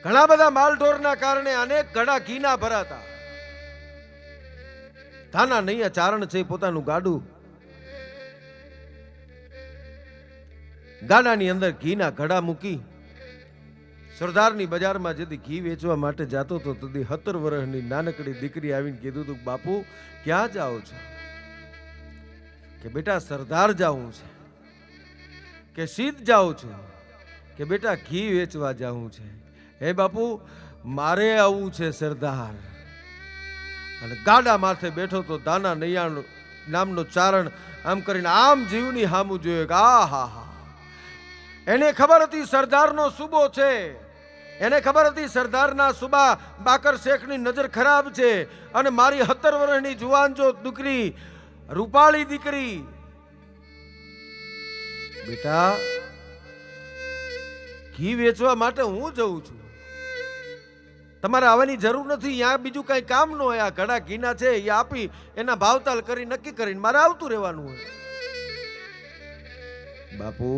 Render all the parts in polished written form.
ઘણા બધા માલઢોરના કારણે અનેક ઘડા ઘીના ભરાતા. ધાના નૈયા ચારણ છે પોતાનું ગાડાની અંદર ઘીના ઘડા મૂકી સરદારની બજારમાં જેથી ઘી વેચવા માટે જાતો હતો તેથી 17 વર્ષની નાનકડી દીકરી આવીને કીધું હતું, બાપુ ક્યાં જાઓ છો? કે બેટા સરદાર જાઉં છે. કે સીધ જાઉં છું? કે બેટા ઘી વેચવા જાઉં છે. હે બાપુ મારે આવું છે સરદાર. અને ગાડા માથે બેઠો તો દાના નૈયા નામનો ચારણ આમ કરીને આમ જીવની હામું જોયો કે આ હા હા. એને ખબર હતી સરદારનો સુબો છે, એને ખબર હતી સરદારના સુબા બાકર શેખની નજર ખરાબ છે અને મારી 17 વર્ષની જુવાન જો દીકરી રૂપાળી દીકરી બેટા ઘી વેચવા માટે હું જઉં છું, તમારે આવવાની જરૂર નથી. ત્યાં બીજું કઈ કામ ન હોય. આ ઘડા ઘીના છે એ આપી એના ભાવતાલ કરી નક્કી કરીને મારે આવતું રહેવાનું હોય. બાપુ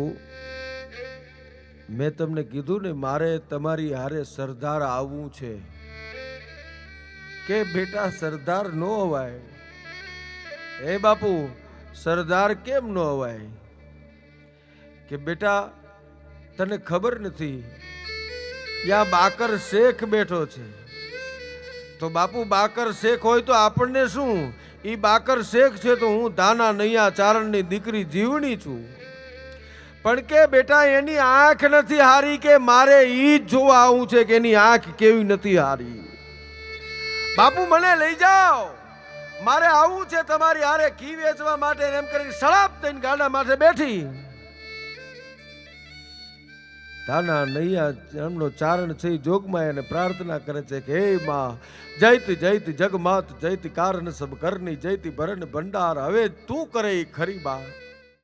મેં તમને કીધું ને મારે તમારી હારે સરદાર આવવું છે. કે બેટા સરદાર ન હોવાય. હે બાપુ સરદાર કેમ ન હોવાય? કે બેટા તને ખબર નથી યા બાકર શેખ બેઠો છે. તો બાપુ બાકર શેખ હોય તો આપણને શું? ઈ બાકર શેખ છે તો હું ધાના નૈયા ચારણની દીકરી જીવણી છું. પણ કે બેટા એની આંખ નથી હારી કે મારે ઈ જ જોવા આવું છે કે એની આંખ કેવી નથી હારી. બાપુ મને લઈ જાઓ, મારે આવું છે તમારી હારે ઘી વેચવા માટે. એમ કરીને સળાપ દઈને ગાડા માથે બેઠી. ધાના નૈયા એમનો ચારણ છે જોગમાં એને પ્રાર્થના કરે છે કે હે માં જયતી જયતી જગમાત જયતી કારણ સબ કરની જયતી ભરણ ભંડાર. હવે તું કરે ખરી બા.